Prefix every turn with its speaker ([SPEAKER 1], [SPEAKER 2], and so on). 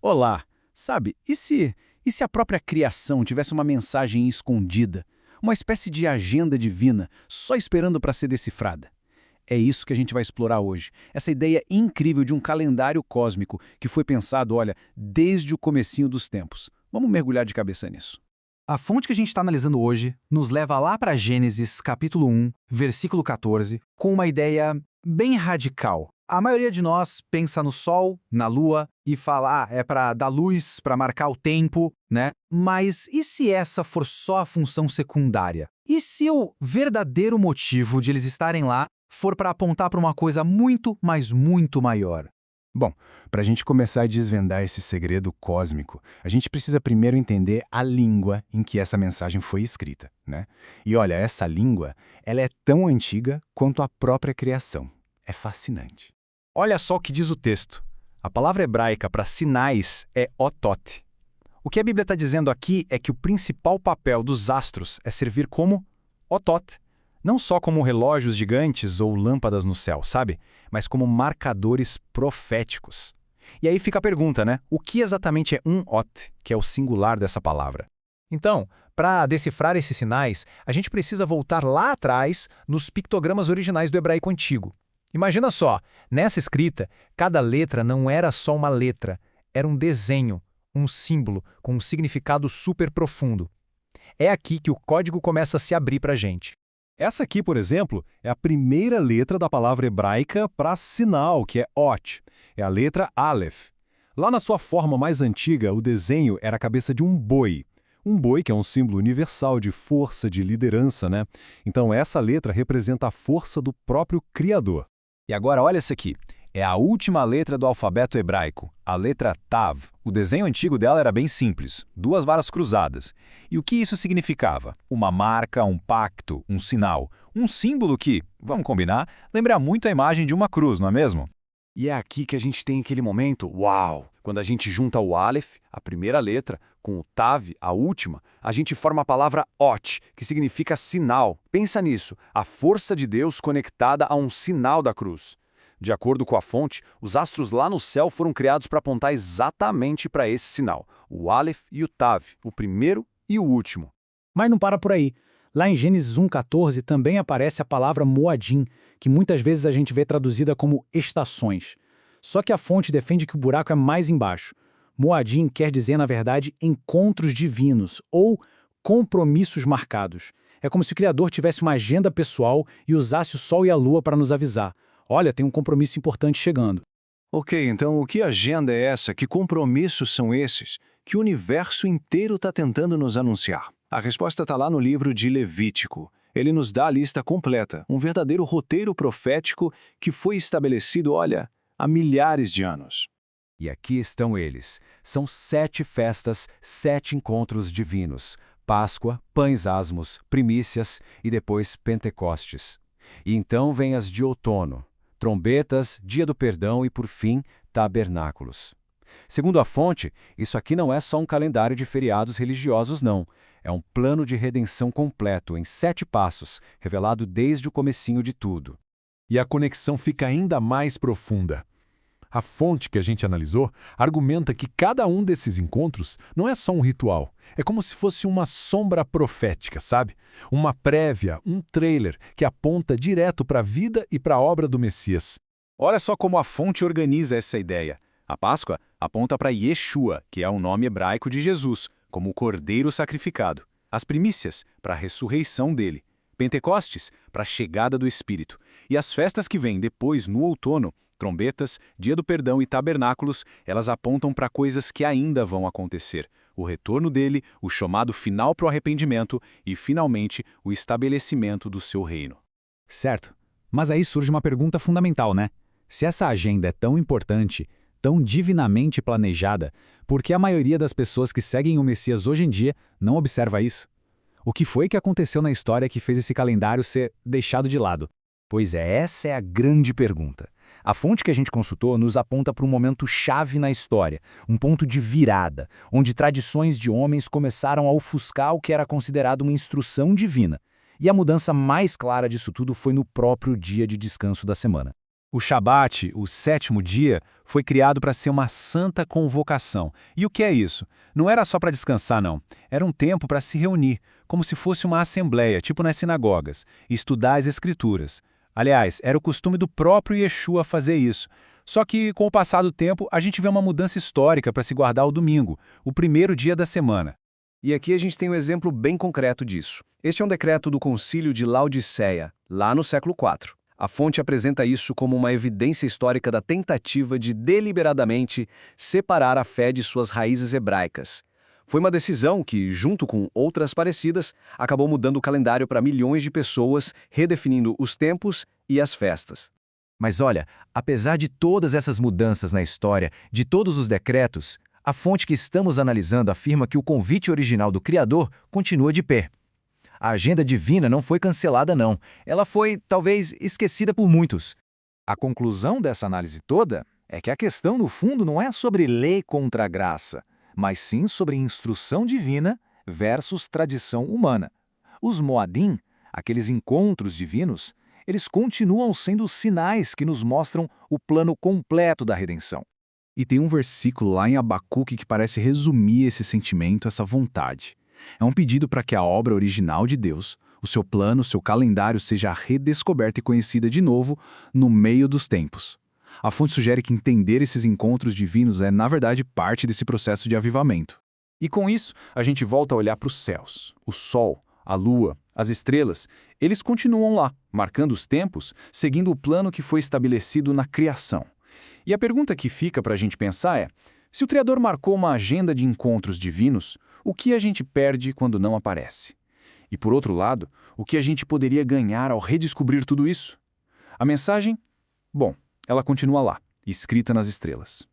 [SPEAKER 1] Olá, sabe, e se a própria criação tivesse uma mensagem escondida, uma espécie de agenda divina, só esperando para ser decifrada? É isso que a gente vai explorar hoje, essa ideia incrível de um calendário cósmico que foi pensado, olha, desde o comecinho dos tempos. Vamos mergulhar de cabeça nisso.
[SPEAKER 2] A fonte que a gente está analisando hoje nos leva lá para Gênesis, capítulo 1, versículo 14, com uma ideia bem radical. A maioria de nós pensa no Sol, na Lua, e fala, é para dar luz, para marcar o tempo, né? Mas e se essa for só a função secundária? E se o verdadeiro motivo de eles estarem lá for para apontar para uma coisa muito, mas muito maior?
[SPEAKER 3] Bom, para a gente começar a desvendar esse segredo cósmico, a gente precisa primeiro entender a língua em que essa mensagem foi escrita, né? E olha, essa língua, ela é tão antiga quanto a própria criação. É fascinante.
[SPEAKER 4] Olha só o que diz o texto. A palavra hebraica para sinais é otot. O que a Bíblia está dizendo aqui é que o principal papel dos astros é servir como otot. Não só como relógios gigantes ou lâmpadas no céu, sabe? Mas como marcadores proféticos. E aí fica a pergunta, né? O que exatamente é um ot, que é o singular dessa palavra? Então, para decifrar esses sinais, a gente precisa voltar lá atrás nos pictogramas originais do hebraico antigo. Imagina só, nessa escrita, cada letra não era só uma letra, era um desenho, um símbolo com um significado super profundo. É aqui que o código começa a se abrir para a gente.
[SPEAKER 5] Essa aqui, por exemplo, é a primeira letra da palavra hebraica para sinal, que é ot. É a letra Aleph. Lá na sua forma mais antiga, o desenho era a cabeça de um boi. Um boi que é um símbolo universal de força, de liderança, né? Então essa letra representa a força do próprio Criador.
[SPEAKER 4] E agora olha essa aqui. É a última letra do alfabeto hebraico, a letra Tav. O desenho antigo dela era bem simples, duas varas cruzadas. E o que isso significava? Uma marca, um pacto, um sinal, um símbolo que, vamos combinar, lembra muito a imagem de uma cruz, não é mesmo?
[SPEAKER 1] E é aqui que a gente tem aquele momento, uau! Quando a gente junta o Aleph, a primeira letra, com o Tav, a última, a gente forma a palavra Ot, que significa sinal. Pensa nisso, a força de Deus conectada a um sinal da cruz. De acordo com a fonte, os astros lá no céu foram criados para apontar exatamente para esse sinal, o Aleph e o Tav, o primeiro e o último.
[SPEAKER 6] Mas não para por aí. Lá em Gênesis 1,14 também aparece a palavra Moadim, que muitas vezes a gente vê traduzida como estações. Só que a fonte defende que o buraco é mais embaixo. Moadim quer dizer, na verdade, encontros divinos ou compromissos marcados. É como se o Criador tivesse uma agenda pessoal e usasse o Sol e a Lua para nos avisar. Olha, tem um compromisso importante chegando.
[SPEAKER 7] Ok, então o que agenda é essa? Que compromissos são esses? Que o universo inteiro está tentando nos anunciar? A resposta está lá no livro de Levítico. Ele nos dá a lista completa, um verdadeiro roteiro profético que foi estabelecido, olha, há milhares de anos.
[SPEAKER 4] E aqui estão eles. São 7 festas, 7 encontros divinos. Páscoa, pães asmos, primícias e depois Pentecostes. E então vem as de outono. Trombetas, Dia do Perdão e, por fim, tabernáculos. Segundo a fonte, isso aqui não é só um calendário de feriados religiosos, não. É um plano de redenção completo, em 7 passos, revelado desde o comecinho de tudo.
[SPEAKER 5] E a conexão fica ainda mais profunda. A fonte que a gente analisou argumenta que cada um desses encontros não é só um ritual. É como se fosse uma sombra profética, sabe? Uma prévia, um trailer que aponta direto para a vida e para a obra do Messias.
[SPEAKER 1] Olha só como a fonte organiza essa ideia. A Páscoa aponta para Yeshua, que é o nome hebraico de Jesus, como o cordeiro sacrificado. As primícias, para a ressurreição dele. Pentecostes, para a chegada do Espírito. E as festas que vêm depois, no outono, trombetas, Dia do Perdão e tabernáculos, elas apontam para coisas que ainda vão acontecer. O retorno dele, o chamado final para o arrependimento e, finalmente, o estabelecimento do seu reino.
[SPEAKER 2] Certo. Mas aí surge uma pergunta fundamental, né? Se essa agenda é tão importante, tão divinamente planejada, por que a maioria das pessoas que seguem o Messias hoje em dia não observa isso? O que foi que aconteceu na história que fez esse calendário ser deixado de lado?
[SPEAKER 4] Pois é, essa é a grande pergunta. A fonte que a gente consultou nos aponta para um momento chave na história, um ponto de virada, onde tradições de homens começaram a ofuscar o que era considerado uma instrução divina. E a mudança mais clara disso tudo foi no próprio dia de descanso da semana.
[SPEAKER 1] O Shabat, o sétimo dia, foi criado para ser uma santa convocação. E o que é isso? Não era só para descansar, não. Era um tempo para se reunir, como se fosse uma assembleia, tipo nas sinagogas, e estudar as Escrituras. Aliás, era o costume do próprio Yeshua fazer isso. Só que, com o passar do tempo, a gente vê uma mudança histórica para se guardar o domingo, o primeiro dia da semana.
[SPEAKER 7] E aqui a gente tem um exemplo bem concreto disso. Este é um decreto do Concílio de Laodiceia, lá no século IV. A fonte apresenta isso como uma evidência histórica da tentativa de deliberadamente separar a fé de suas raízes hebraicas. Foi uma decisão que, junto com outras parecidas, acabou mudando o calendário para milhões de pessoas, redefinindo os tempos e as festas.
[SPEAKER 2] Mas olha, apesar de todas essas mudanças na história, de todos os decretos, a fonte que estamos analisando afirma que o convite original do Criador continua de pé. A agenda divina não foi cancelada, não. Ela foi, talvez, esquecida por muitos. A conclusão dessa análise toda é que a questão, no fundo, não é sobre lei contra graça, mas sim sobre instrução divina versus tradição humana. Os Moadim, aqueles encontros divinos, eles continuam sendo sinais que nos mostram o plano completo da redenção.
[SPEAKER 3] E tem um versículo lá em Abacuque que parece resumir esse sentimento, essa vontade. É um pedido para que a obra original de Deus, o seu plano, o seu calendário seja redescoberta e conhecida de novo no meio dos tempos. A fonte sugere que entender esses encontros divinos é, na verdade, parte desse processo de avivamento. E com isso, a gente volta a olhar para os céus, o sol, a lua, as estrelas. Eles continuam lá, marcando os tempos, seguindo o plano que foi estabelecido na criação. E a pergunta que fica para a gente pensar é, se o Criador marcou uma agenda de encontros divinos, o que a gente perde quando não aparece? E por outro lado, o que a gente poderia ganhar ao redescobrir tudo isso? A mensagem? Bom, ela continua lá, escrita nas estrelas.